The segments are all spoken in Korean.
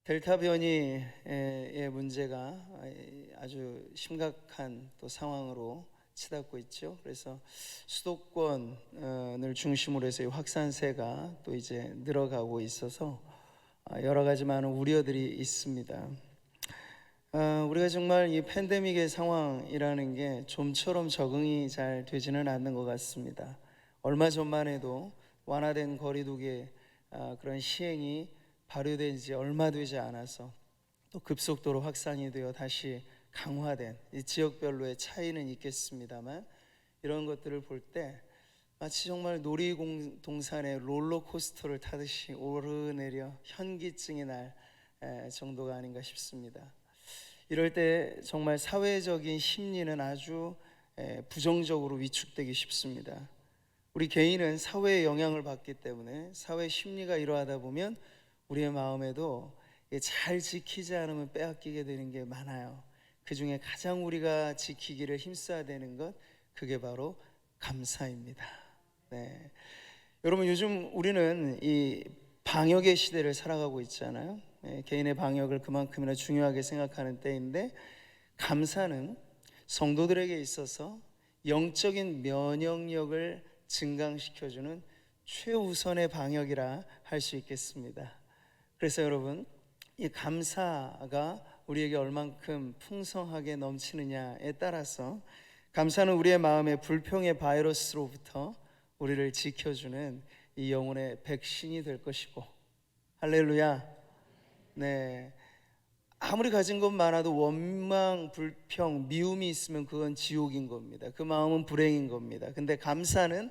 델타 변이의 문제가 아주 심각한 또 상황으로 치닫고 있죠. 그래서 수도권을 중심으로 해서 이 확산세가 또 이제 늘어가고 있어서 여러 가지 많은 우려들이 있습니다. 우리가 정말 이 팬데믹의 상황이라는 게 좀처럼 적응이 잘 되지는 않는 것 같습니다. 얼마 전만 해도 완화된 거리두기 그런 시행이 발효된 지 얼마 되지 않아서 또 급속도로 확산이 되어 다시 강화된 이 지역별로의 차이는 있겠습니다만, 이런 것들을 볼 때 마치 정말 놀이동산의 롤러코스터를 타듯이 오르내려 현기증이 날 정도가 아닌가 싶습니다. 이럴 때 정말 사회적인 심리는 아주 부정적으로 위축되기 쉽습니다. 우리 개인은 사회의 영향을 받기 때문에 사회 심리가 이러하다 보면 우리의 마음에도 잘 지키지 않으면 빼앗기게 되는 게 많아요. 그 중에 가장 우리가 지키기를 힘써야 되는 것, 그게 바로 감사입니다. 네. 여러분, 요즘 우리는 이 방역의 시대를 살아가고 있잖아요. 개인의 방역을 그만큼이나 중요하게 생각하는 때인데, 감사는 성도들에게 있어서 영적인 면역력을 증강시켜주는 최우선의 방역이라 할 수 있겠습니다. 그래서 여러분, 이 감사가 우리에게 얼만큼 풍성하게 넘치느냐에 따라서 감사는 우리의 마음의 불평의 바이러스로부터 우리를 지켜주는 이 영혼의 백신이 될 것이고, 할렐루야. 네, 아무리 가진 것 많아도 원망, 불평, 미움이 있으면 그건 지옥인 겁니다. 그 마음은 불행인 겁니다. 근데 감사는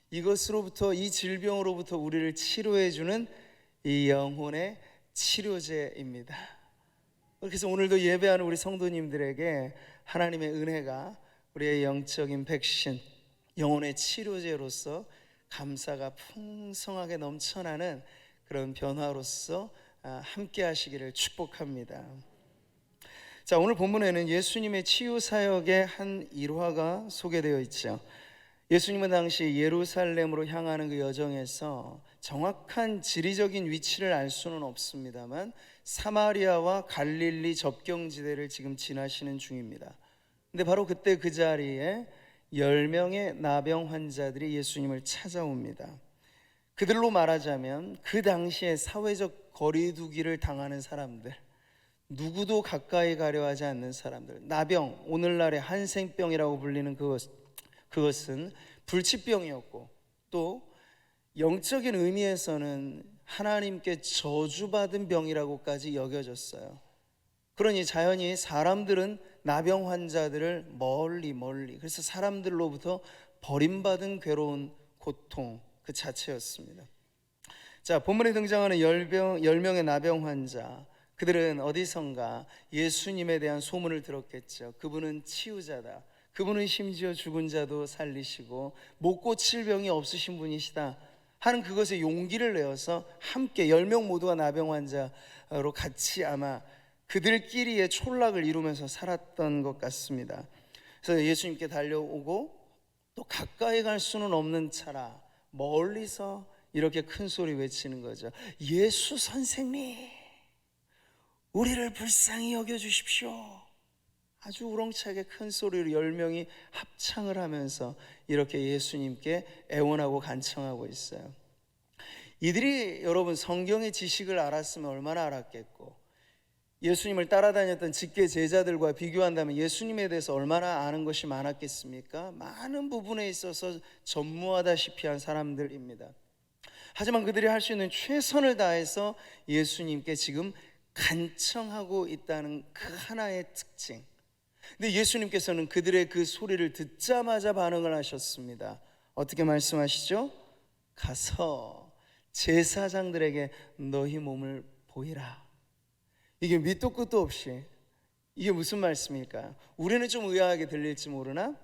이것으로부터, 이 질병으로부터 우리를 치료해주는 이 영혼의 치료제입니다. 그래서 오늘도 예배하는 우리 성도님들에게 하나님의 은혜가 우리의 영적인 백신, 영혼의 치료제로서 감사가 풍성하게 넘쳐나는 그런 변화로서 함께 하시기를 축복합니다. 자, 오늘 본문에는 예수님의 치유 사역의 한 일화가 소개되어 있죠. 예수님은 당시 예루살렘으로 향하는 그 여정에서 정확한 지리적인 위치를 알 수는 없습니다만 사마리아와 갈릴리 접경지대를 지금 지나시는 중입니다. 근데 바로 그때 그 자리에 10명의 나병 환자들이 예수님을 찾아옵니다. 그들로 말하자면 그 당시에 사회적 거리두기를 당하는 사람들, 누구도 가까이 가려 하지 않는 사람들, 나병, 오늘날의 한센병이라고 불리는 그것은 불치병이었고, 또 영적인 의미에서는 하나님께 저주받은 병이라고까지 여겨졌어요. 그러니 자연히 사람들은 나병 환자들을 멀리, 그래서 사람들로부터 버림받은 괴로운 고통 그 자체였습니다. 자, 본문에 등장하는 10명의 나병 환자, 그들은 어디선가 예수님에 대한 소문을 들었겠죠. 그분은 치유자다, 그분은 심지어 죽은 자도 살리시고 못 고칠 병이 없으신 분이시다 하는 그것에 용기를 내어서 함께 10명 모두가 나병 환자로 같이 아마 그들끼리의 촌락을 이루면서 살았던 것 같습니다. 그래서 예수님께 달려오고 또 가까이 갈 수는 없는 차라 멀리서 이렇게 큰 소리 외치는 거죠. 예수 선생님, 우리를 불쌍히 여겨주십시오. 아주 우렁차게 큰 소리로 10명이 합창을 하면서 이렇게 예수님께 애원하고 간청하고 있어요. 이들이 여러분 성경의 지식을 알았으면 얼마나 알았겠고, 예수님을 따라다녔던 직계 제자들과 비교한다면 예수님에 대해서 얼마나 아는 것이 많았겠습니까? 많은 부분에 있어서 전무하다시피 한 사람들입니다. 하지만 그들이 할 수 있는 최선을 다해서 예수님께 지금 간청하고 있다는 그 하나의 특징. 근데 예수님께서는 그들의 그 소리를 듣자마자 반응을 하셨습니다. 어떻게 말씀하시죠? 가서 제사장들에게 너희 몸을 보이라. 이게 밑도 끝도 없이, 이게 무슨 말씀일까요? 우리는 좀 의아하게 들릴지 모르나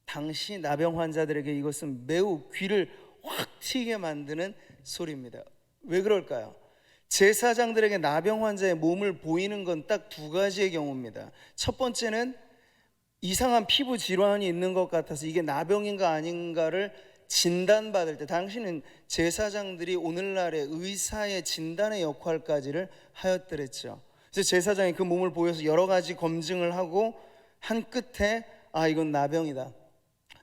당시 나병 환자들에게 이것은 매우 귀를 확 트이게 만드는 소리입니다. 왜 그럴까요? 제사장들에게 나병 환자의 몸을 보이는 건 딱 두 가지의 경우입니다. 첫 번째는 이상한 피부 질환이 있는 것 같아서 이게 나병인가 아닌가를 진단받을 때, 당시는 제사장들이 오늘날의 의사의 진단의 역할까지를 하였더랬죠. 그래서 제사장이 그 몸을 보여서 여러 가지 검증을 하고 한 끝에 이건 나병이다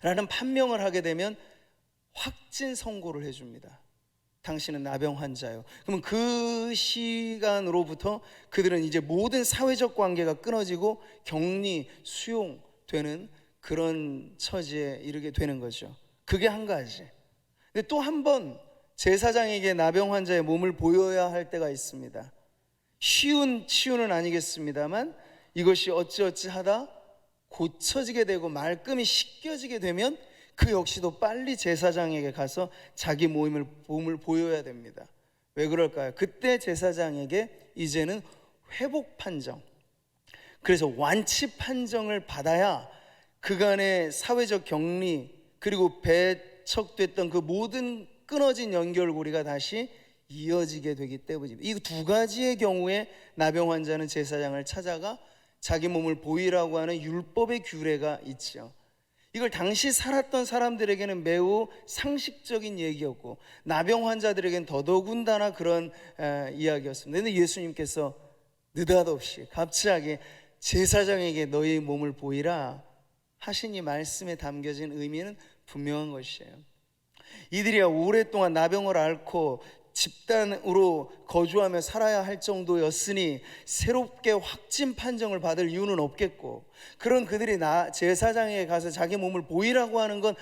라는 판명을 하게 되면 확진 선고를 해줍니다. 당신은 나병 환자요. 그러면 그 시간으로부터 그들은 이제 모든 사회적 관계가 끊어지고 격리, 수용되는 그런 처지에 이르게 되는 거죠. 그게 한 가지. 근데 또 한 번 제사장에게 나병 환자의 몸을 보여야 할 때가 있습니다. 쉬운 치유는 아니겠습니다만 이것이 어찌어찌 하다 고쳐지게 되고 말끔히 씻겨지게 되면 그 역시도 빨리 제사장에게 가서 자기 몸을 보여야 됩니다. 왜 그럴까요? 그때 제사장에게 이제는 회복 판정, 그래서 완치 판정을 받아야 그간의 사회적 격리 그리고 배척됐던 그 모든 끊어진 연결고리가 다시 이어지게 되기 때문입니다. 이 두 가지의 경우에 나병 환자는 제사장을 찾아가 자기 몸을 보이라고 하는 율법의 규례가 있죠. 이걸 당시 살았던 사람들에게는 매우 상식적인 얘기였고 나병 환자들에게는 더더군다나 그런 이야기였습니다. 그런데 예수님께서 느닷없이 갑자기 제사장에게 너희 몸을 보이라 하신 이 말씀에 담겨진 의미는 분명한 것이에요. 이들이야 오랫동안 나병을 앓고 집단으로 거주하며 살아야 할 정도였으니 새롭게 확진 판정을 받을 이유는 없겠고, 그런 그들이 제사장에게 가서 자기 몸을 보이라고 하는 건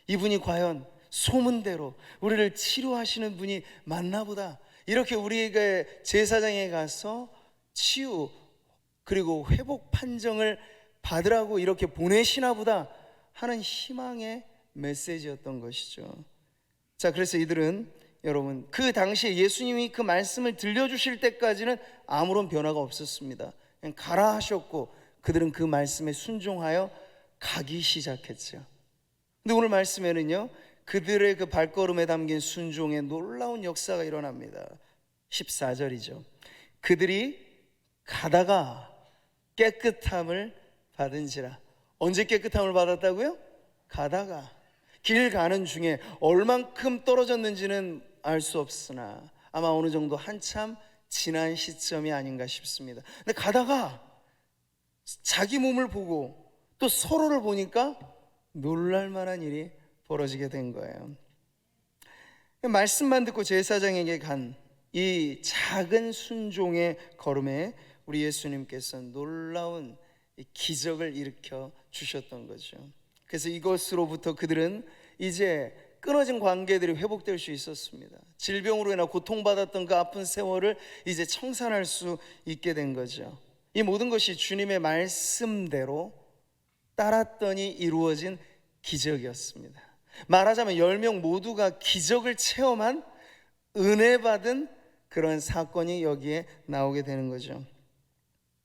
이분이 과연 소문대로 우리를 치료하시는 분이 맞나 보다, 이렇게 우리에게 제사장에 가서 치유 그리고 회복 판정을 받으라고 이렇게 보내시나 보다 하는 희망의 메시지였던 것이죠. 자, 그래서 이들은 여러분 그 당시에 예수님이 그 말씀을 들려주실 때까지는 아무런 변화가 없었습니다. 그냥 가라 하셨고 그들은 그 말씀에 순종하여 가기 시작했죠. 근데 오늘 말씀에는요, 그들의 그 발걸음에 담긴 순종의 놀라운 역사가 일어납니다. 14절이죠. 그들이 가다가 깨끗함을 받은지라. 언제 깨끗함을 받았다고요? 가다가. 길 가는 중에 얼만큼 떨어졌는지는 알 수 없으나 아마 어느 정도 한참 지난 시점이 아닌가 싶습니다. 근데 가다가 자기 몸을 보고 또 서로를 보니까 놀랄만한 일이 벌어지게 된 거예요. 말씀만 듣고 제사장에게 간 이 작은 순종의 걸음에 우리 예수님께서 놀라운 기적을 일으켜 주셨던 거죠. 그래서 이것으로부터 그들은 이제 끊어진 관계들이 회복될 수 있었습니다. 질병으로 인해 고통받았던 그 아픈 세월을 이제 청산할 수 있게 된 거죠. 이 모든 것이 주님의 말씀대로 따랐더니 이루어진 기적이었습니다. 말하자면 10명 모두가 기적을 체험한 은혜 받은 그런 사건이 여기에 나오게 되는 거죠.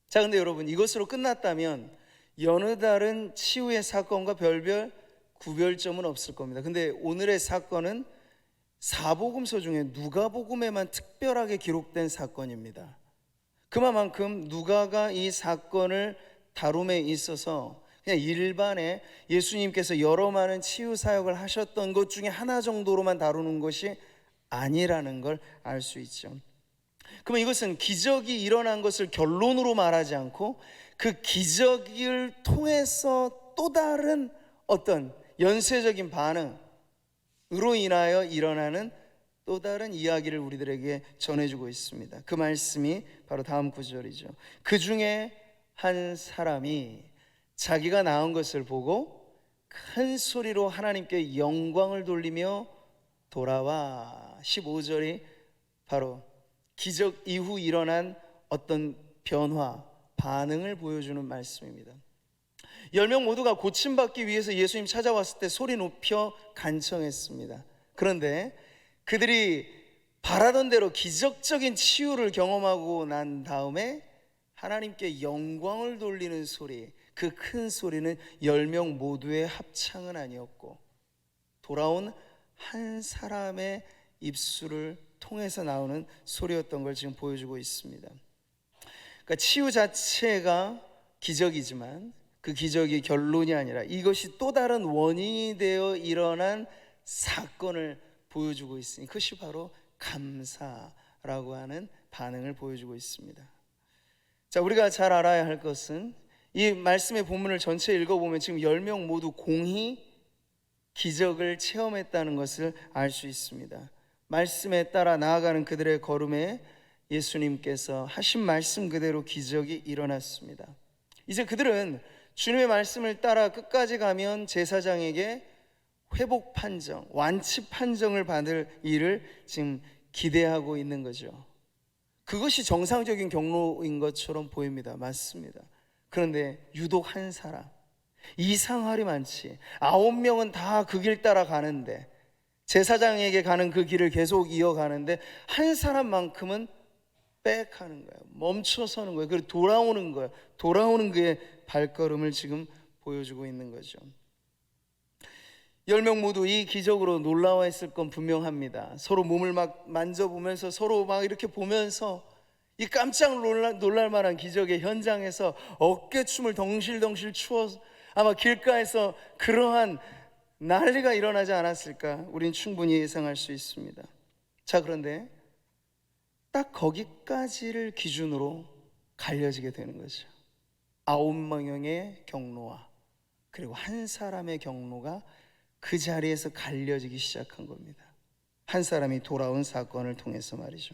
자, 근데 여러분, 이것으로 끝났다면 여느 다른 치유의 사건과 별별 구별점은 없을 겁니다. 근데 오늘의 사건은 사복음서 중에 누가복음에만 특별하게 기록된 사건입니다. 그만큼 누가가 이 사건을 다룸에 있어서 그냥 일반에 예수님께서 여러 많은 치유 사역을 하셨던 것 중에 하나 정도로만 다루는 것이 아니라는 걸 알 수 있죠. 그러면 이것은 기적이 일어난 것을 결론으로 말하지 않고 그 기적을 통해서 또 다른 어떤 연쇄적인 반응으로 인하여 일어나는 또 다른 이야기를 우리들에게 전해주고 있습니다. 그 말씀이 바로 다음 구절이죠. 그 중에 한 사람이 자기가 낳은 것을 보고 큰 소리로 하나님께 영광을 돌리며 돌아와. 15절이 바로 기적 이후 일어난 어떤 변화, 반응을 보여주는 말씀입니다. 10명 모두가 고침받기 위해서 예수님 찾아왔을 때 소리 높여 간청했습니다. 그런데 그들이 바라던 대로 기적적인 치유를 경험하고 난 다음에 하나님께 영광을 돌리는 소리, 그 큰 소리는 10명 모두의 합창은 아니었고 돌아온 한 사람의 입술을 통해서 나오는 소리였던 걸 지금 보여주고 있습니다. 그러니까 치유 자체가 기적이지만 그 기적이 결론이 아니라 이것이 또 다른 원인이 되어 일어난 사건을 보여주고 있으니 그것이 바로 감사라고 하는 반응을 보여주고 있습니다. 자, 우리가 잘 알아야 할 것은 이 말씀의 본문을 전체 읽어보면 지금 10명 모두 공히 기적을 체험했다는 것을 알 수 있습니다. 말씀에 따라 나아가는 그들의 걸음에 예수님께서 하신 말씀 그대로 기적이 일어났습니다. 이제 그들은 주님의 말씀을 따라 끝까지 가면 제사장에게 회복 판정, 완치 판정을 받을 일을 지금 기대하고 있는 거죠. 그것이 정상적인 경로인 것처럼 보입니다. 맞습니다. 그런데 유독 한 사람, 이상할이 많지 9명은 다 그 길 따라 가는데, 제사장에게 가는 그 길을 계속 이어가는데 한 사람만큼은 빽하는 거예요. 멈춰서는 거예요. 그리고 돌아오는 거예요. 돌아오는 그의 발걸음을 지금 보여주고 있는 거죠. 10명 모두 이 기적으로 놀라워했을 건 분명합니다. 서로 몸을 막 만져보면서, 서로 막 이렇게 보면서 이 깜짝 놀랄 만한 기적의 현장에서 어깨춤을 덩실덩실 추어 아마 길가에서 그러한 난리가 일어나지 않았을까, 우린 충분히 예상할 수 있습니다. 자, 그런데 딱 거기까지를 기준으로 갈려지게 되는 거죠. 9명의 경로와 그리고 한 사람의 경로가 그 자리에서 갈려지기 시작한 겁니다. 한 사람이 돌아온 사건을 통해서 말이죠.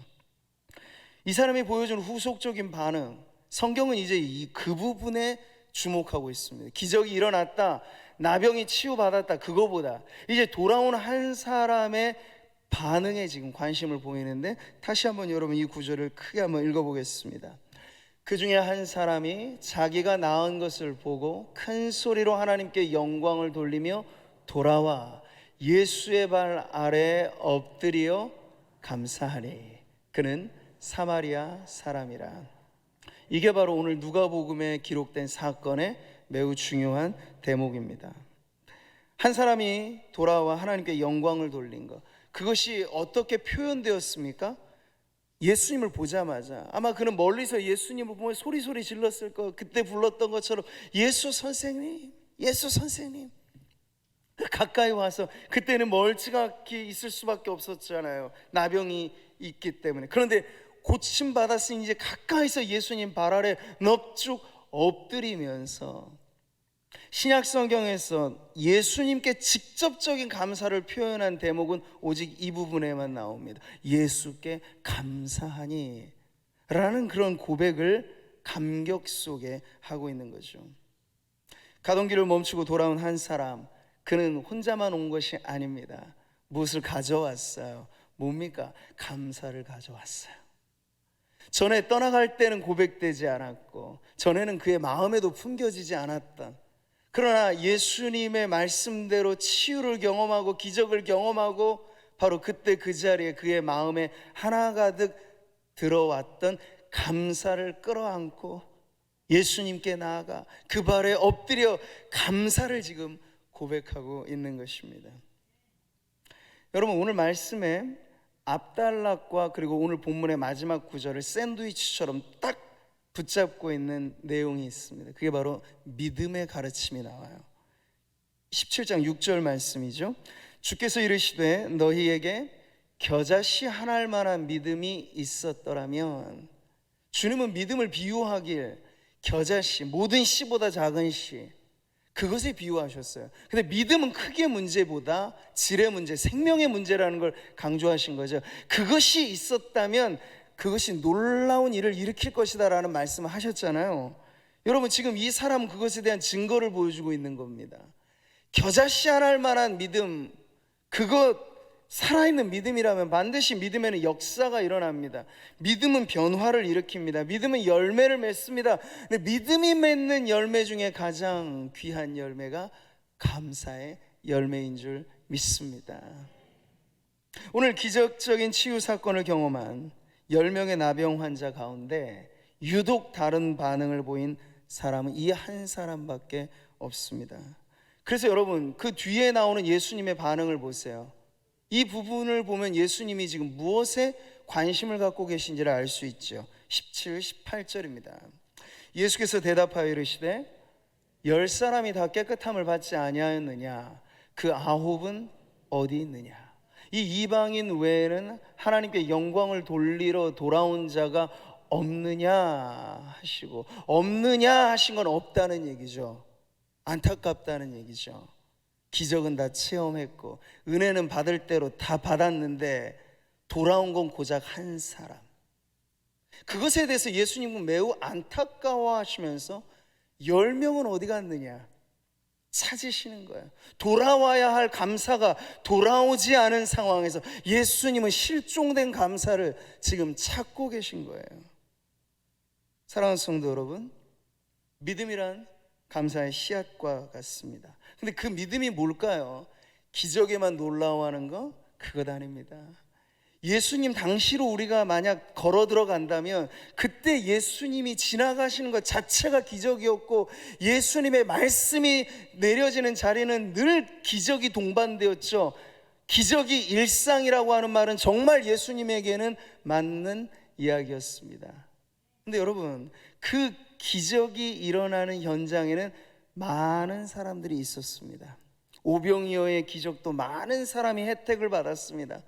이 사람이 보여준 후속적인 반응, 성경은 이제 그 부분에 주목하고 있습니다. 기적이 일어났다, 나병이 치유받았다, 그거보다 이제 돌아온 한 사람의 반응에 지금 관심을 보이는데, 다시 한번 여러분 이 구절을 크게 한번 읽어보겠습니다. 그 중에 한 사람이 자기가 나은 것을 보고 큰 소리로 하나님께 영광을 돌리며 돌아와 예수의 발 아래에 엎드려 감사하니 그는 사마리아 사람이라. 이게 바로 오늘 누가복음에 기록된 사건의 매우 중요한 대목입니다. 한 사람이 돌아와 하나님께 영광을 돌린 것, 그것이 어떻게 표현되었습니까? 예수님을 보자마자 아마 그는 멀리서 예수님을 보면 소리 질렀을 거, 그때 불렀던 것처럼 예수 선생님, 예수 선생님. 가까이 와서, 그때는 멀찌감치 있을 수밖에 없었잖아요. 나병이 있기 때문에. 그런데 고침받았으니 이제 가까이서 예수님 발 아래 넙죽 엎드리면서, 신약 성경에서 예수님께 직접적인 감사를 표현한 대목은 오직 이 부분에만 나옵니다. 예수께 감사하니 라는 그런 고백을 감격 속에 하고 있는 거죠. 가던 길을 멈추고 돌아온 한 사람, 그는 혼자만 온 것이 아닙니다. 무엇을 가져왔어요? 뭡니까? 감사를 가져왔어요. 전에 떠나갈 때는 고백되지 않았고, 전에는 그의 마음에도 품겨지지 않았던, 그러나 예수님의 말씀대로 치유를 경험하고 기적을 경험하고 바로 그때 그 자리에 그의 마음에 하나가득 들어왔던 감사를 끌어안고 예수님께 나아가 그 발에 엎드려 감사를 지금 고백하고 있는 것입니다. 여러분, 오늘 말씀에 앞단락과 그리고 오늘 본문의 마지막 구절을 샌드위치처럼 딱 붙잡고 있는 내용이 있습니다. 그게 바로 믿음의 가르침이 나와요. 17장 6절 말씀이죠. 주께서 이르시되 너희에게 겨자씨 하나일 만한 믿음이 있었더라면, 주님은 믿음을 비유하길 겨자씨, 모든 씨보다 작은 씨, 그것에 비유하셨어요. 근데 믿음은 크기의 문제보다 질의 문제, 생명의 문제라는 걸 강조하신 거죠. 그것이 있었다면 그것이 놀라운 일을 일으킬 것이다 라는 말씀을 하셨잖아요. 여러분, 지금 이 사람은 그것에 대한 증거를 보여주고 있는 겁니다. 겨자씨 하나일 만한 믿음, 그것 살아있는 믿음이라면 반드시 믿음에는 역사가 일어납니다. 믿음은 변화를 일으킵니다. 믿음은 열매를 맺습니다. 근데 믿음이 맺는 열매 중에 가장 귀한 열매가 감사의 열매인 줄 믿습니다. 오늘 기적적인 치유 사건을 경험한 10명의 나병 환자 가운데 유독 다른 반응을 보인 사람은 이 한 사람밖에 없습니다. 그래서 여러분, 그 뒤에 나오는 예수님의 반응을 보세요. 이 부분을 보면 예수님이 지금 무엇에 관심을 갖고 계신지를 알 수 있죠. 17, 18절입니다. 예수께서 대답하여 이르시되 10사람이 다 깨끗함을 받지 아니하였느냐? 그 9은 어디 있느냐? 이 이방인 외에는 하나님께 영광을 돌리러 돌아온 자가 없느냐 하시고, 없느냐 하신 건 없다는 얘기죠. 안타깝다는 얘기죠. 기적은 다 체험했고 은혜는 받을 대로 다 받았는데 돌아온 건 고작 한 사람. 그것에 대해서 예수님은 매우 안타까워하시면서 10명은 어디 갔느냐 찾으시는 거예요. 돌아와야 할 감사가 돌아오지 않은 상황에서 예수님은 실종된 감사를 지금 찾고 계신 거예요. 사랑하는 성도 여러분, 믿음이란 감사의 씨앗과 같습니다. 근데 그 믿음이 뭘까요? 기적에만 놀라워하는 거? 그것 아닙니다. 예수님 당시로 우리가 만약 걸어 들어간다면 그때 예수님이 지나가시는 것 자체가 기적이었고, 예수님의 말씀이 내려지는 자리는 늘 기적이 동반되었죠. 기적이 일상이라고 하는 말은 정말 예수님에게는 맞는 이야기였습니다. 근데 여러분, 그 기적이 일어나는 현장에는 많은 사람들이 있었습니다. 오병이어의 기적도 많은 사람이 혜택을 받았습니다.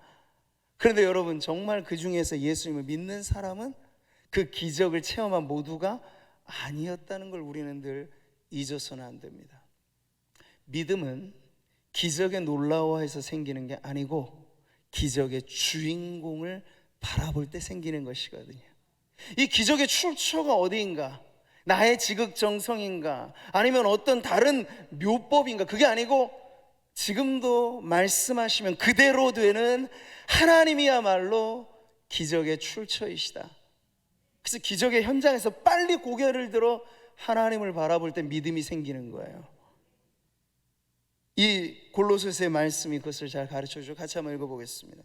그런데 여러분, 정말 그 중에서 예수님을 믿는 사람은 그 기적을 체험한 모두가 아니었다는 걸 우리는 늘 잊어서는 안 됩니다. 믿음은 기적에 놀라워해서 생기는 게 아니고 기적의 주인공을 바라볼 때 생기는 것이거든요. 이 기적의 출처가 어디인가? 나의 지극정성인가? 아니면 어떤 다른 묘법인가? 그게 아니고 지금도 말씀하시면 그대로 되는 하나님이야말로 기적의 출처이시다. 그래서 기적의 현장에서 빨리 고개를 들어 하나님을 바라볼 때 믿음이 생기는 거예요. 이 골로새서의 말씀이 그것을 잘 가르쳐주죠. 같이 한번 읽어보겠습니다.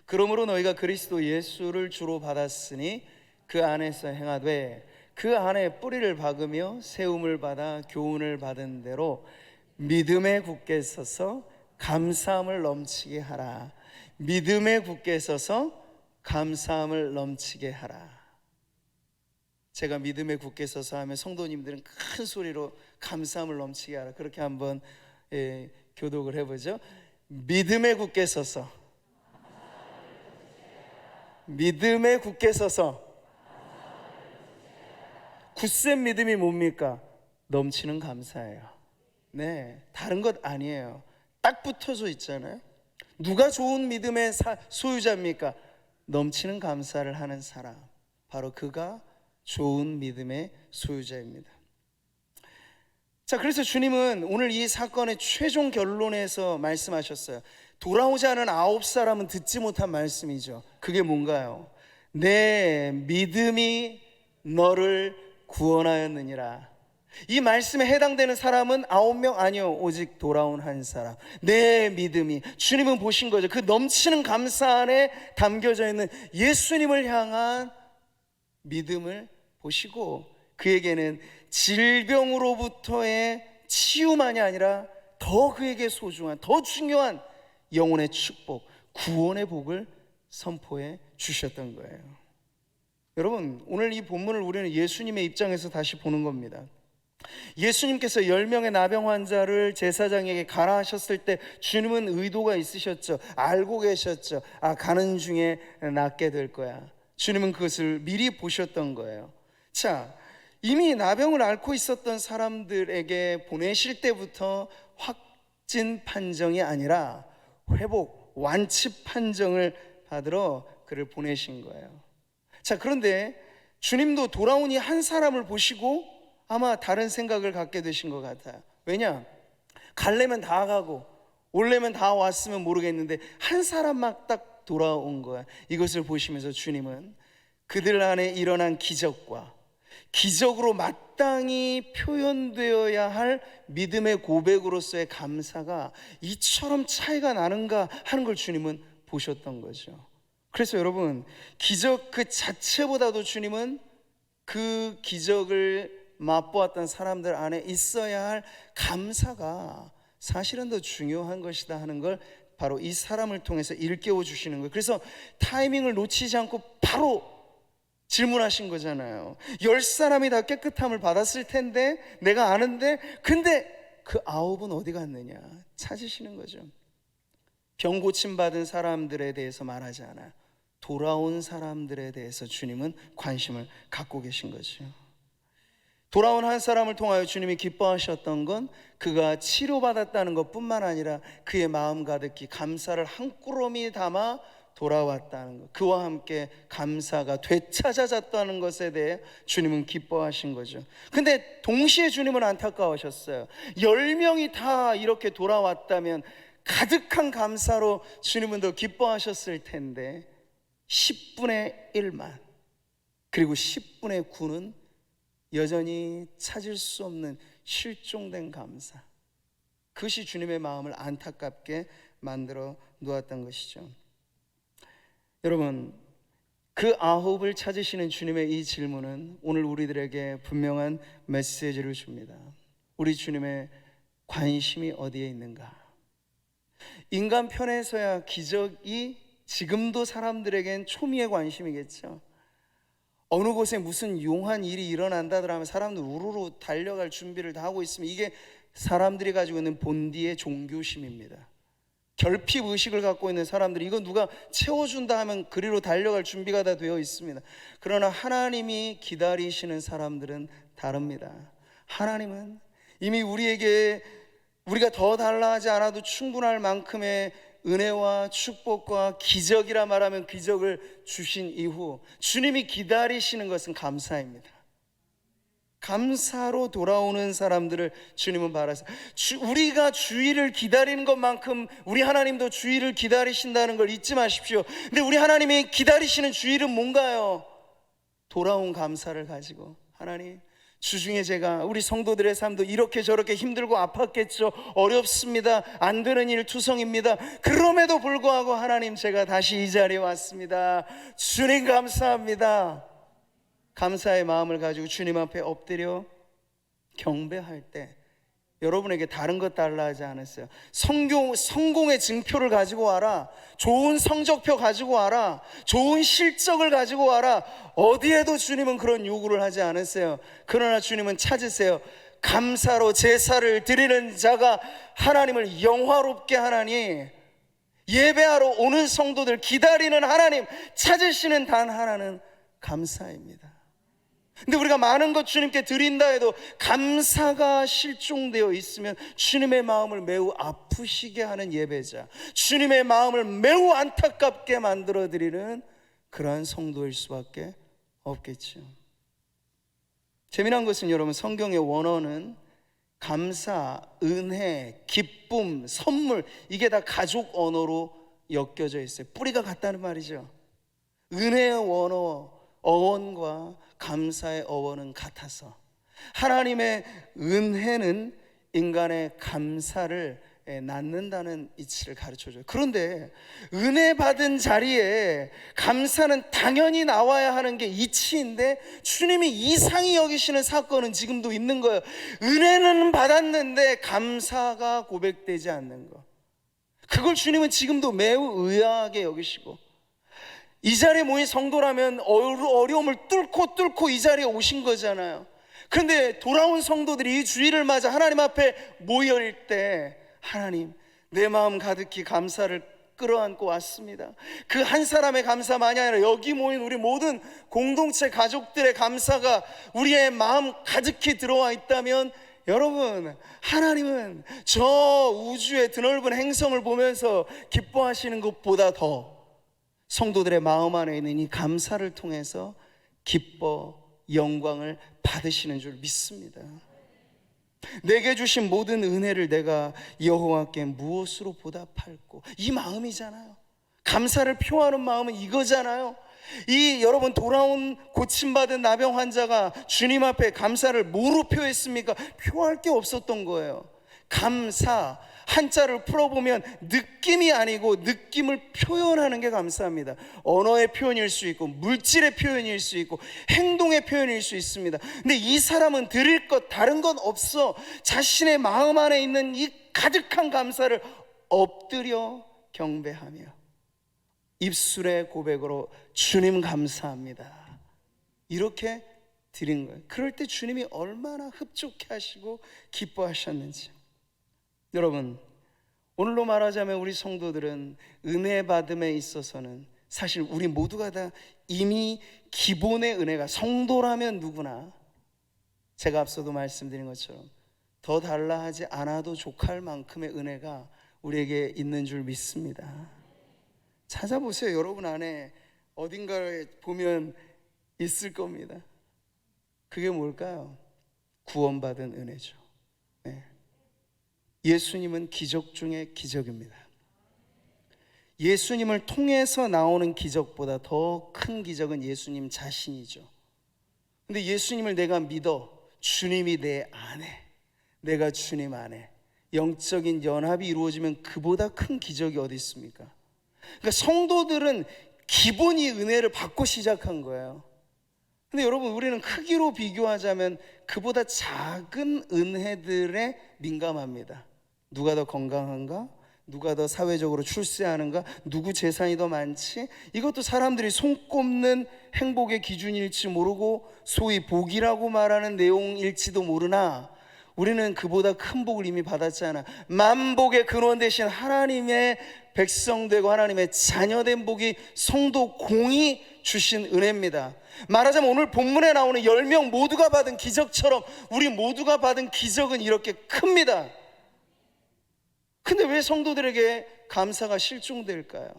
그러므로 너희가 그리스도 예수를 주로 받았으니 그 안에서 행하되 그 안에 뿌리를 박으며 세움을 받아 교훈을 받은 대로 믿음에 굳게 서서 감사함을 넘치게 하라. 믿음에 굳게 서서 감사함을 넘치게 하라. 제가 믿음에 굳게 서서 하면 성도님들은 큰 소리로 감사함을 넘치게 하라, 그렇게 한번 교독을 해보죠. 믿음에 굳게 서서, 믿음에 굳게 서서. 굳센 믿음이 뭡니까? 넘치는 감사예요. 네, 다른 것 아니에요. 딱 붙어져 있잖아요. 누가 좋은 믿음의 소유자입니까? 넘치는 감사를 하는 사람, 바로 그가 좋은 믿음의 소유자입니다. 자, 그래서 주님은 오늘 이 사건의 최종 결론에서 말씀하셨어요. 돌아오지 않은 9사람은 듣지 못한 말씀이죠. 그게 뭔가요? 내 믿음이 너를 구원하였느니라. 이 말씀에 해당되는 사람은 9명 아니요, 오직 돌아온 한 사람. 내 믿음이, 주님은 보신 거죠. 그 넘치는 감사 안에 담겨져 있는 예수님을 향한 믿음을 보시고 그에게는 질병으로부터의 치유만이 아니라 더 그에게 소중한, 더 중요한 영혼의 축복, 구원의 복을 선포해 주셨던 거예요. 여러분, 오늘 이 본문을 우리는 예수님의 입장에서 다시 보는 겁니다. 예수님께서 10명의 나병 환자를 제사장에게 가라 하셨을 때 주님은 의도가 있으셨죠. 알고 계셨죠. 가는 중에 낫게 될 거야. 주님은 그것을 미리 보셨던 거예요. 자, 이미 나병을 앓고 있었던 사람들에게 보내실 때부터 확진 판정이 아니라 회복, 완치 판정을 받으러 그를 보내신 거예요. 자, 그런데 주님도 돌아온 이 한 사람을 보시고 아마 다른 생각을 갖게 되신 것 같아요. 왜냐? 가려면 다 가고 오려면 다 왔으면 모르겠는데 한 사람만 딱 돌아온 거야. 이것을 보시면서 주님은 그들 안에 일어난 기적과 기적으로 마땅히 표현되어야 할 믿음의 고백으로서의 감사가 이처럼 차이가 나는가 하는 걸 주님은 보셨던 거죠. 그래서 여러분, 기적 그 자체보다도 주님은 그 기적을 맛보았던 사람들 안에 있어야 할 감사가 사실은 더 중요한 것이다 하는 걸 바로 이 사람을 통해서 일깨워 주시는 거예요. 그래서 타이밍을 놓치지 않고 바로 질문하신 거잖아요. 10사람이 다 깨끗함을 받았을 텐데 내가 아는데, 근데 그 9은 어디 갔느냐 찾으시는 거죠. 병 고침 받은 사람들에 대해서 말하지 않아요. 돌아온 사람들에 대해서 주님은 관심을 갖고 계신 거죠. 돌아온 한 사람을 통하여 주님이 기뻐하셨던 건 그가 치료받았다는 것뿐만 아니라 그의 마음 가득히 감사를 한 꾸러미 담아 돌아왔다는 것, 그와 함께 감사가 되찾아졌다는 것에 대해 주님은 기뻐하신 거죠. 근데 동시에 주님은 안타까우셨어요. 10명이 다 이렇게 돌아왔다면 가득한 감사로 주님은 더 기뻐하셨을 텐데 10분의 1만, 그리고 10분의 9는 여전히 찾을 수 없는 실종된 감사, 그것이 주님의 마음을 안타깝게 만들어 놓았던 것이죠. 여러분, 그 아홉을 찾으시는 주님의 이 질문은 오늘 우리들에게 분명한 메시지를 줍니다. 우리 주님의 관심이 어디에 있는가? 인간 편에서야 기적이 지금도 사람들에겐 초미의 관심이겠죠. 어느 곳에 무슨 용한 일이 일어난다더라 하면 사람들 우르르 달려갈 준비를 다 하고 있으면 이게 사람들이 가지고 있는 본디의 종교심입니다. 결핍 의식을 갖고 있는 사람들이 이거 누가 채워준다 하면 그리로 달려갈 준비가 다 되어 있습니다. 그러나 하나님이 기다리시는 사람들은 다릅니다. 하나님은 이미 우리에게 우리가 더 달라 하지 않아도 충분할 만큼의 은혜와 축복과 기적이라 말하면 기적을 주신 이후 주님이 기다리시는 것은 감사입니다. 감사로 돌아오는 사람들을 주님은 바라세요. 우리가 주의를 기다리는 것만큼 우리 하나님도 주의를 기다리신다는 걸 잊지 마십시오. 근데 우리 하나님이 기다리시는 주의는 뭔가요? 돌아온 감사를 가지고, 하나님, 주중에 제가 우리 성도들의 삶도 이렇게 저렇게 힘들고 아팠겠죠. 어렵습니다. 안 되는 일 투성입니다. 그럼에도 불구하고 하나님, 제가 다시 이 자리에 왔습니다. 주님 감사합니다. 감사의 마음을 가지고 주님 앞에 엎드려 경배할 때 여러분에게 다른 것 달라 하지 않았어요. 성공의 증표를 가지고 와라, 좋은 성적표 가지고 와라, 좋은 실적을 가지고 와라, 어디에도 주님은 그런 요구를 하지 않았어요. 그러나 주님은 찾으세요. 감사로 제사를 드리는 자가 하나님을 영화롭게 하나니, 예배하러 오는 성도들 기다리는 하나님 찾으시는 단 하나는 감사입니다. 근데 우리가 많은 것 주님께 드린다 해도 감사가 실종되어 있으면 주님의 마음을 매우 아프시게 하는 예배자, 주님의 마음을 매우 안타깝게 만들어 드리는 그러한 성도일 수밖에 없겠죠. 재미난 것은 여러분, 성경의 원어는 감사, 은혜, 기쁨, 선물, 이게 다 가족 언어로 엮여져 있어요. 뿌리가 같다는 말이죠. 은혜의 어원과 감사의 어원은 같아서 하나님의 은혜는 인간의 감사를 낳는다는 이치를 가르쳐줘요. 그런데 은혜 받은 자리에 감사는 당연히 나와야 하는 게 이치인데 주님이 이상히 여기시는 사건은 지금도 있는 거예요. 은혜는 받았는데 감사가 고백되지 않는 거, 그걸 주님은 지금도 매우 의아하게 여기시고, 이 자리에 모인 성도라면 어려움을 뚫고 이 자리에 오신 거잖아요. 그런데 돌아온 성도들이 이 주일을 맞아 하나님 앞에 모여일 때, 하나님, 내 마음 가득히 감사를 끌어안고 왔습니다. 그 한 사람의 감사만이 아니라 여기 모인 우리 모든 공동체 가족들의 감사가 우리의 마음 가득히 들어와 있다면, 여러분, 하나님은 저 우주의 드넓은 행성을 보면서 기뻐하시는 것보다 더 성도들의 마음 안에 있는 이 감사를 통해서 기뻐 영광을 받으시는 줄 믿습니다. 내게 주신 모든 은혜를 내가 여호와께 무엇으로 보답할꼬, 이 마음이잖아요. 감사를 표하는 마음은 이거잖아요. 이 여러분, 돌아온 고침받은 나병 환자가 주님 앞에 감사를 뭐로 표했습니까? 표할 게 없었던 거예요. 감사, 한자를 풀어보면 느낌이 아니고 느낌을 표현하는 게 감사합니다. 언어의 표현일 수 있고 물질의 표현일 수 있고 행동의 표현일 수 있습니다. 근데 이 사람은 드릴 것 다른 건 없어. 자신의 마음 안에 있는 이 가득한 감사를 엎드려 경배하며 입술의 고백으로 주님 감사합니다, 이렇게 드린 거예요. 그럴 때 주님이 얼마나 흡족해 하시고 기뻐하셨는지. 여러분, 오늘로 말하자면 우리 성도들은 은혜 받음에 있어서는 사실 우리 모두가 다 이미 기본의 은혜가, 성도라면 누구나 제가 앞서도 말씀드린 것처럼 더 달라 하지 않아도 족할 만큼의 은혜가 우리에게 있는 줄 믿습니다. 찾아보세요. 여러분 안에 어딘가에 보면 있을 겁니다. 그게 뭘까요? 구원받은 은혜죠. 네. 예수님은 기적 중에 기적입니다. 예수님을 통해서 나오는 기적보다 더 큰 기적은 예수님 자신이죠. 근데 예수님을 내가 믿어, 주님이 내 안에, 내가 주님 안에 영적인 연합이 이루어지면 그보다 큰 기적이 어디 있습니까? 그러니까 성도들은 기본이 은혜를 받고 시작한 거예요. 근데 여러분, 우리는 크기로 비교하자면 그보다 작은 은혜들에 민감합니다. 누가 더 건강한가? 누가 더 사회적으로 출세하는가? 누구 재산이 더 많지? 이것도 사람들이 손꼽는 행복의 기준일지 모르고 소위 복이라고 말하는 내용일지도 모르나 우리는 그보다 큰 복을 이미 받았잖아. 만복의 근원 되신 하나님의 백성되고 하나님의 자녀된 복이 성도 공이 주신 은혜입니다. 말하자면 오늘 본문에 나오는 10명 모두가 받은 기적처럼 우리 모두가 받은 기적은 이렇게 큽니다. 근데 왜 성도들에게 감사가 실종될까요?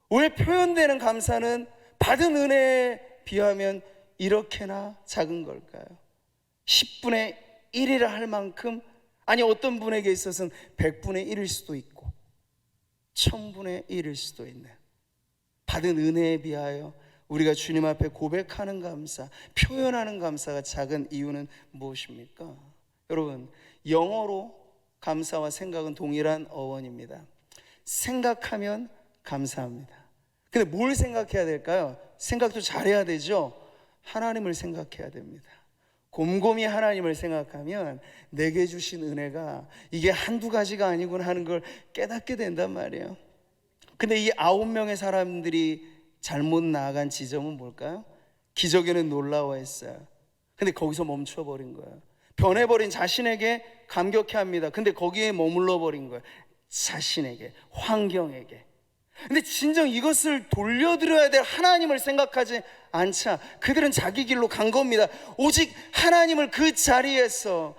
왜 표현되는 감사는 받은 은혜에 비하면 이렇게나 작은 걸까요? 10분의 1이라 할 만큼, 아니 어떤 분에게 있어서는 100분의 1일 수도 있고 1000분의 1일 수도 있는 받은 은혜에 비하여 우리가 주님 앞에 고백하는 감사, 표현하는 감사가 작은 이유는 무엇입니까? 여러분, 영어로 감사와 생각은 동일한 어원입니다. 생각하면 감사합니다. 근데 뭘 생각해야 될까요? 생각도 잘해야 되죠. 하나님을 생각해야 됩니다. 곰곰이 하나님을 생각하면 내게 주신 은혜가 이게 한두 가지가 아니구나 하는 걸 깨닫게 된단 말이에요. 근데 이 9명의 사람들이 잘못 나아간 지점은 뭘까요? 기적에는 놀라워했어요. 근데 거기서 멈춰버린 거예요. 변해버린 자신에게 감격해합니다. 근데 거기에 머물러 버린 거예요. 자신에게, 환경에게. 근데 진정 이것을 돌려드려야 될 하나님을 생각하지 않자 그들은 자기 길로 간 겁니다. 오직 하나님을 그 자리에서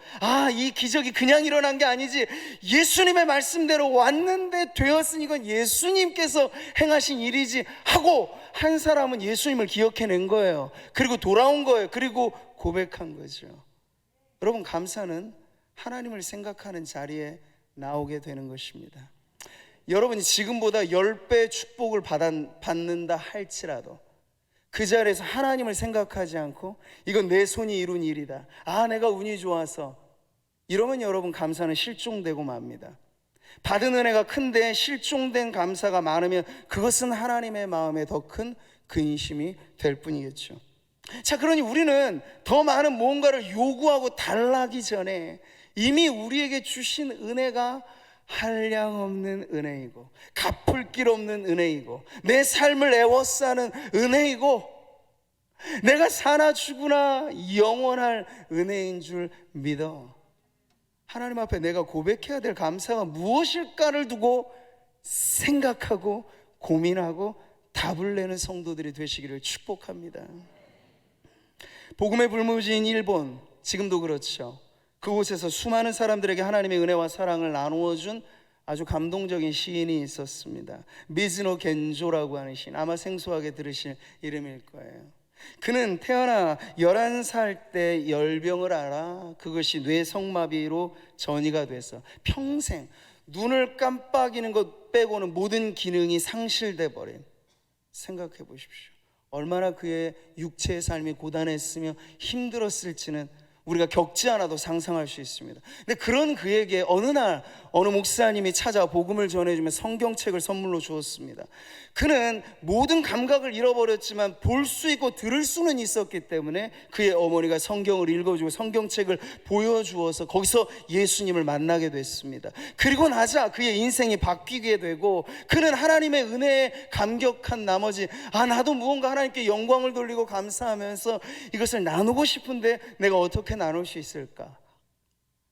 이 기적이 그냥 일어난 게 아니지, 예수님의 말씀대로 왔는데 되었으니 이건 예수님께서 행하신 일이지 하고 한 사람은 예수님을 기억해낸 거예요. 그리고 돌아온 거예요. 그리고 고백한 거죠. 여러분, 감사는 하나님을 생각하는 자리에 나오게 되는 것입니다. 여러분이 지금보다 10배 축복을 받는다 할지라도 그 자리에서 하나님을 생각하지 않고 이건 내 손이 이룬 일이다, 내가 운이 좋아서, 이러면 여러분 감사는 실종되고 맙니다. 받은 은혜가 큰데 실종된 감사가 많으면 그것은 하나님의 마음에 더 큰 근심이 될 뿐이겠죠. 자, 그러니 우리는 더 많은 무언가를 요구하고 달라기 전에 이미 우리에게 주신 은혜가 한량없는 은혜이고 갚을 길 없는 은혜이고 내 삶을 애워싸는 은혜이고 내가 사나 죽으나 영원할 은혜인 줄 믿어 하나님 앞에 내가 고백해야 될 감사가 무엇일까를 두고 생각하고 고민하고 답을 내는 성도들이 되시기를 축복합니다. 복음의 불모지인 일본, 지금도 그렇죠. 그곳에서 수많은 사람들에게 하나님의 은혜와 사랑을 나누어준 아주 감동적인 시인이 있었습니다. 미즈노 겐조라고 하는 시인, 아마 생소하게 들으실 이름일 거예요. 그는 태어나 11살 때 열병을 앓아 그것이 뇌성마비로 전이가 돼서 평생 눈을 깜빡이는 것 빼고는 모든 기능이 상실돼 버린, 생각해 보십시오. 얼마나 그의 육체의 삶이 고단했으며 힘들었을지는 우리가 겪지 않아도 상상할 수 있습니다. 근데 그런 그에게 어느 날 어느 목사님이 찾아 복음을 전해주며 성경책을 선물로 주었습니다. 그는 모든 감각을 잃어버렸지만 볼 수 있고 들을 수는 있었기 때문에 그의 어머니가 성경을 읽어주고 성경책을 보여주어서 거기서 예수님을 만나게 됐습니다. 그리고 나자 그의 인생이 바뀌게 되고 그는 하나님의 은혜에 감격한 나머지 나도 무언가 하나님께 영광을 돌리고 감사하면서 이것을 나누고 싶은데 내가 어떻게 나눌 수 있을까?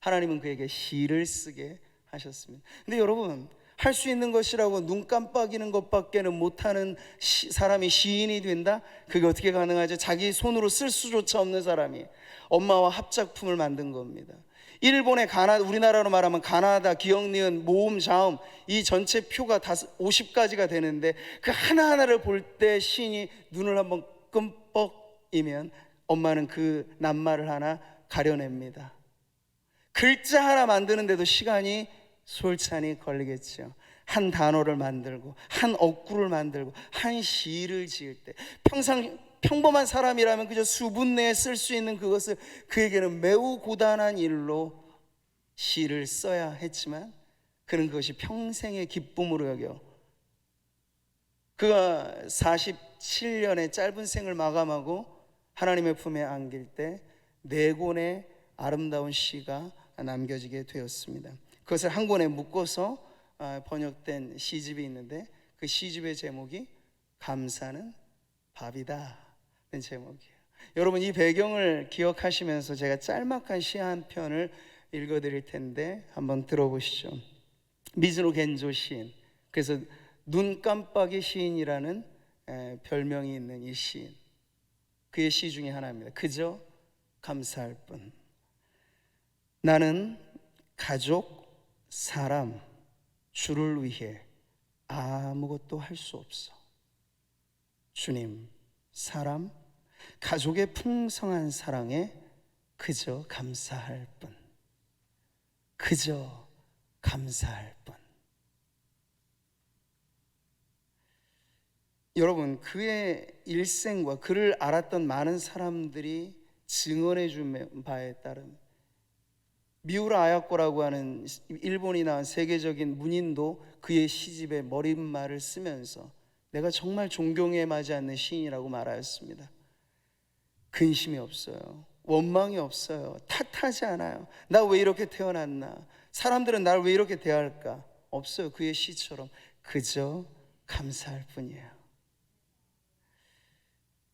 하나님은 그에게 시를 쓰게 하셨습니다. 근데 여러분, 할 수 있는 것이라고 눈 깜빡이는 것밖에는 못하는 사람이 시인이 된다? 그게 어떻게 가능하죠? 자기 손으로 쓸 수조차 없는 사람이 엄마와 합작품을 만든 겁니다. 일본의 우리나라로 말하면 가나다, 기억, 니은, 모음, 자음 이 전체 표가 50가지가 되는데 그 하나하나를 볼 때 시인이 눈을 한번 끔뻑이면 엄마는 그 낱말을 하나 가려냅니다. 글자 하나 만드는데도 시간이 솔찬히 걸리겠죠. 한 단어를 만들고 한 어구를 만들고 한 시를 지을 때 평범한 사람이라면 그저 수분 내에 쓸 수 있는 그것을 그에게는 매우 고단한 일로 시를 써야 했지만 그는 그것이 평생의 기쁨으로 여겨 그가 47년의 짧은 생을 마감하고 하나님의 품에 안길 때 4권의 아름다운 시가 남겨지게 되었습니다. 그것을 한 권에 묶어서 번역된 시집이 있는데 그 시집의 제목이 감사는 밥이다 는 제목이에요. 여러분, 이 배경을 기억하시면서 제가 짤막한 시 한 편을 읽어드릴 텐데 한번 들어보시죠. 미즈노 겐조 시인, 그래서 눈깜빡이 시인이라는 별명이 있는 이 시인, 그의 시 중에 하나입니다. 그저 감사할 뿐. 나는 가족, 사람, 주를 위해 아무것도 할 수 없어. 주님, 사람, 가족의 풍성한 사랑에 그저 감사할 뿐. 그저 감사할 뿐. 여러분, 그의 일생과 그를 알았던 많은 사람들이 증언해 준 바에 따른 미우라 아야코라고 하는 일본이 낳은 세계적인 문인도 그의 시집에 머릿말을 쓰면서 내가 정말 존경에 맞지 않는 시인이라고 말하였습니다. 근심이 없어요. 원망이 없어요. 탓하지 않아요. 나 왜 이렇게 태어났나? 사람들은 날 왜 이렇게 대할까? 없어요. 그의 시처럼 그저 감사할 뿐이에요.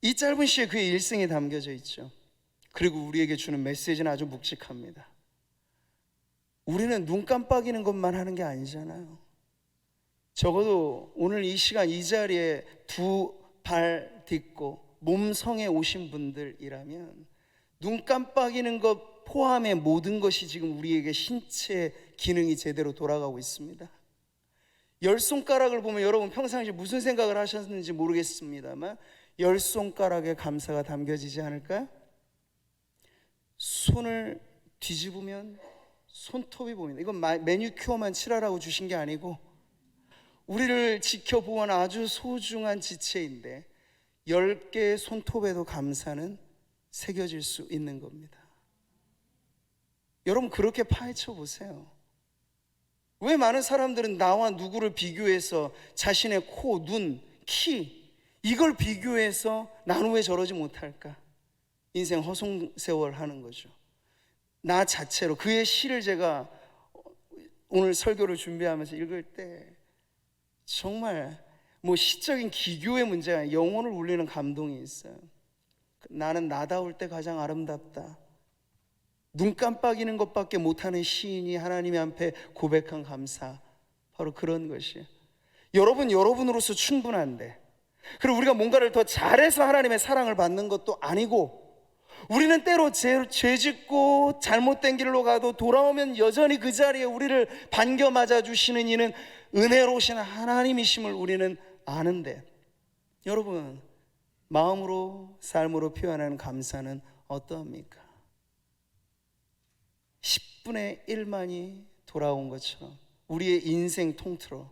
이 짧은 시에 그의 일생이 담겨져 있죠. 그리고 우리에게 주는 메시지는 아주 묵직합니다. 우리는 눈 깜빡이는 것만 하는 게 아니잖아요. 적어도 오늘 이 시간 이 자리에 2발 딛고 몸성에 오신 분들이라면 눈 깜빡이는 것 포함의 모든 것이 지금 우리에게 신체 기능이 제대로 돌아가고 있습니다. 10손가락을 보면 여러분 평상시에 무슨 생각을 하셨는지 모르겠습니다만 10손가락에 감사가 담겨지지 않을까요? 손을 뒤집으면 손톱이 보입니다. 이건 매니큐어만 칠하라고 주신 게 아니고 우리를 지켜보는 아주 소중한 지체인데 10개의 손톱에도 감사는 새겨질 수 있는 겁니다. 여러분, 그렇게 파헤쳐 보세요. 왜 많은 사람들은 나와 누구를 비교해서 자신의 코, 눈, 키 이걸 비교해서 나는 왜 저러지 못할까? 인생 허송세월 하는 거죠. 나 자체로 그의 시를 제가 오늘 설교를 준비하면서 읽을 때 정말 시적인 기교의 문제가 아니라 영혼을 울리는 감동이 있어요. 나는 나다울 때 가장 아름답다. 눈 깜빡이는 것밖에 못하는 시인이 하나님 앞에 고백한 감사, 바로 그런 것이에요. 여러분으로서 충분한데, 그리고 우리가 뭔가를 더 잘해서 하나님의 사랑을 받는 것도 아니고, 우리는 때로 죄짓고 잘못된 길로 가도 돌아오면 여전히 그 자리에 우리를 반겨 맞아주시는 이는 은혜로우신 하나님이심을 우리는 아는데, 여러분, 마음으로 삶으로 표현하는 감사는 어떠합니까? 10분의 1만이 돌아온 것처럼 우리의 인생 통틀어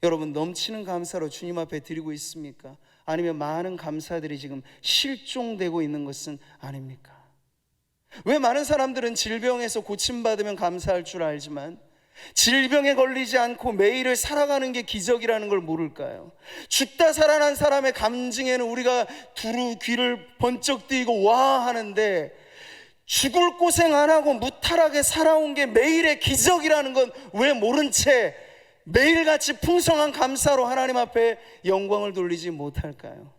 여러분 넘치는 감사로 주님 앞에 드리고 있습니까? 아니면 많은 감사들이 지금 실종되고 있는 것은 아닙니까? 왜 많은 사람들은 질병에서 고침받으면 감사할 줄 알지만 질병에 걸리지 않고 매일을 살아가는 게 기적이라는 걸 모를까요? 죽다 살아난 사람의 감증에는 우리가 두루 귀를 번쩍 뜨이고 와 하는데, 죽을 고생 안 하고 무탈하게 살아온 게 매일의 기적이라는 건 왜 모른 채 매일같이 풍성한 감사로 하나님 앞에 영광을 돌리지 못할까요?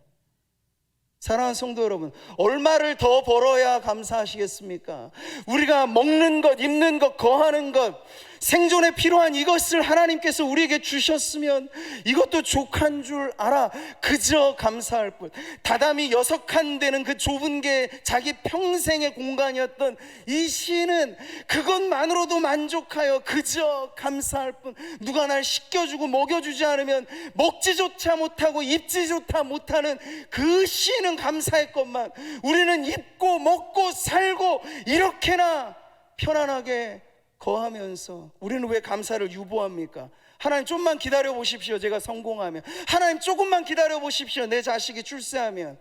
사랑하는 성도 여러분, 얼마를 더 벌어야 감사하시겠습니까? 우리가 먹는 것, 입는 것, 거하는 것, 생존에 필요한 이것을 하나님께서 우리에게 주셨으면 이것도 족한 줄 알아. 그저 감사할 뿐. 다담이 6칸 되는 그 좁은 게 자기 평생의 공간이었던 이 시인은 그것만으로도 만족하여 그저 감사할 뿐. 누가 날 씻겨주고 먹여주지 않으면 먹지조차 못하고 입지조차 못하는 그 시인은 감사했건만, 우리는 입고 먹고 살고 이렇게나 편안하게 거하면서 우리는 왜 감사를 유보합니까? 하나님 좀만 기다려 보십시오, 제가 성공하면. 하나님 조금만 기다려 보십시오, 내 자식이 출세하면.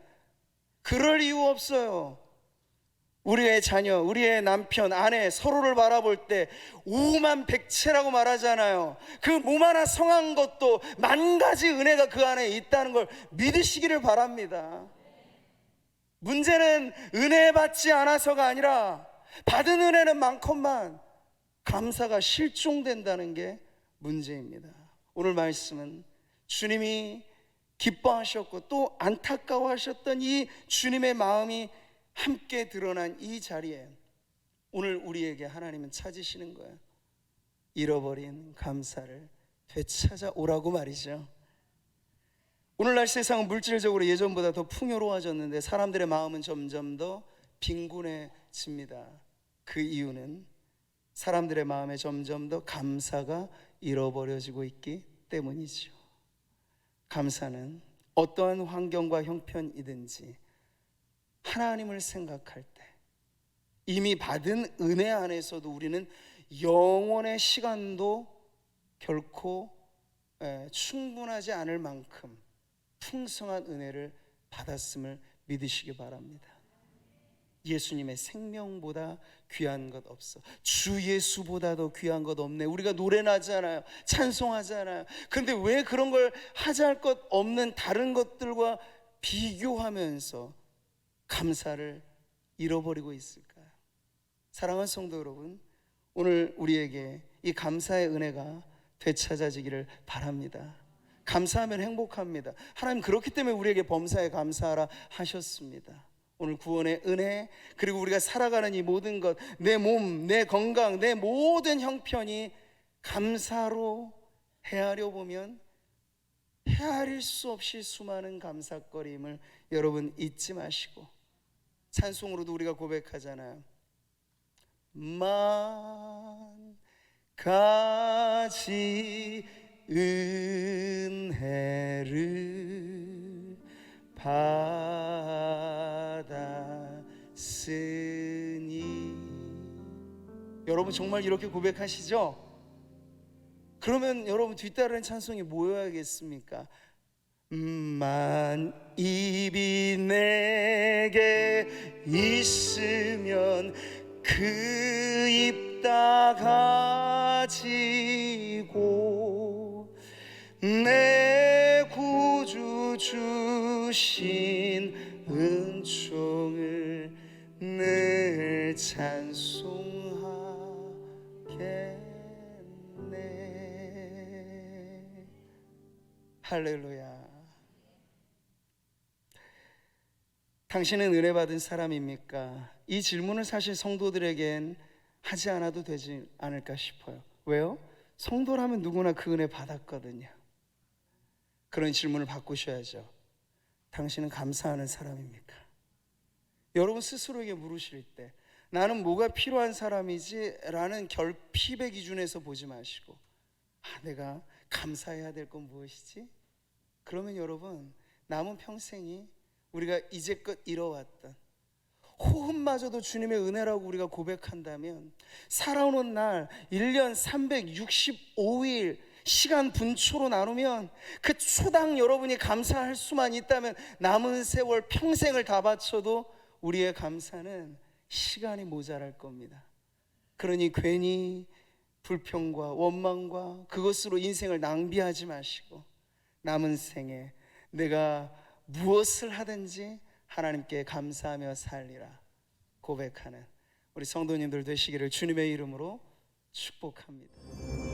그럴 이유 없어요. 우리의 자녀, 우리의 남편, 아내 서로를 바라볼 때 오만백체라고 말하잖아요. 그 몸 하나 성한 것도 만 가지 은혜가 그 안에 있다는 걸 믿으시기를 바랍니다. 문제는 은혜 받지 않아서가 아니라 받은 은혜는 많건만 감사가 실종된다는 게 문제입니다. 오늘 말씀은 주님이 기뻐하셨고 또 안타까워하셨던 이 주님의 마음이 함께 드러난 이 자리에 오늘 우리에게 하나님은 찾으시는 거예요. 잃어버린 감사를 되찾아오라고 말이죠. 오늘날 세상은 물질적으로 예전보다 더 풍요로워졌는데 사람들의 마음은 점점 더 빈곤해집니다. 그 이유는 사람들의 마음에 점점 더 감사가 잃어버려지고 있기 때문이죠. 감사는 어떠한 환경과 형편이든지 하나님을 생각할 때 이미 받은 은혜 안에서도 우리는 영원의 시간도 결코 충분하지 않을 만큼 풍성한 은혜를 받았음을 믿으시기 바랍니다. 예수님의 생명보다 귀한 것 없어. 주 예수보다도 귀한 것 없네. 우리가 노래나 하잖아요, 찬송하잖아요. 근데 왜 그런 걸 하잘 것 없는 다른 것들과 비교하면서 감사를 잃어버리고 있을까요? 사랑하는 성도 여러분, 오늘 우리에게 이 감사의 은혜가 되찾아지기를 바랍니다. 감사하면 행복합니다. 하나님 그렇기 때문에 우리에게 범사에 감사하라 하셨습니다. 오늘 구원의 은혜, 그리고 우리가 살아가는 이 모든 것, 내 몸, 내 건강, 내 모든 형편이 감사로 헤아려 보면 헤아릴 수 없이 수많은 감사거리임을 여러분 잊지 마시고, 찬송으로도 우리가 고백하잖아요. 만 가지 은혜를 받았으니. 여러분 정말 이렇게 고백하시죠? 그러면 여러분 뒤따르는 찬송이 뭐여야겠습니까? 만입이 내게 있으면 그 입 다 가지고 내 구주 주신 은총을 늘 찬송하겠네. 할렐루야. 당신은 은혜 받은 사람입니까? 이 질문을 사실 성도들에겐 하지 않아도 되지 않을까 싶어요. 왜요? 성도라면 누구나 그 은혜 받았거든요. 그런 질문을 바꾸셔야죠. 당신은 감사하는 사람입니까? 여러분 스스로에게 물으실 때 나는 뭐가 필요한 사람이지? 라는 결핍의 기준에서 보지 마시고, 내가 감사해야 될 건 무엇이지? 그러면 여러분 남은 평생이 우리가 이제껏 이뤄왔던 호흡마저도 주님의 은혜라고 우리가 고백한다면 살아오는 날 1년 365일 시간 분초로 나누면 그 초당 여러분이 감사할 수만 있다면 남은 세월 평생을 다 바쳐도 우리의 감사는 시간이 모자랄 겁니다. 그러니 괜히 불평과 원망과 그것으로 인생을 낭비하지 마시고 남은 생에 내가 무엇을 하든지 하나님께 감사하며 살리라 고백하는 우리 성도님들 되시기를 주님의 이름으로 축복합니다.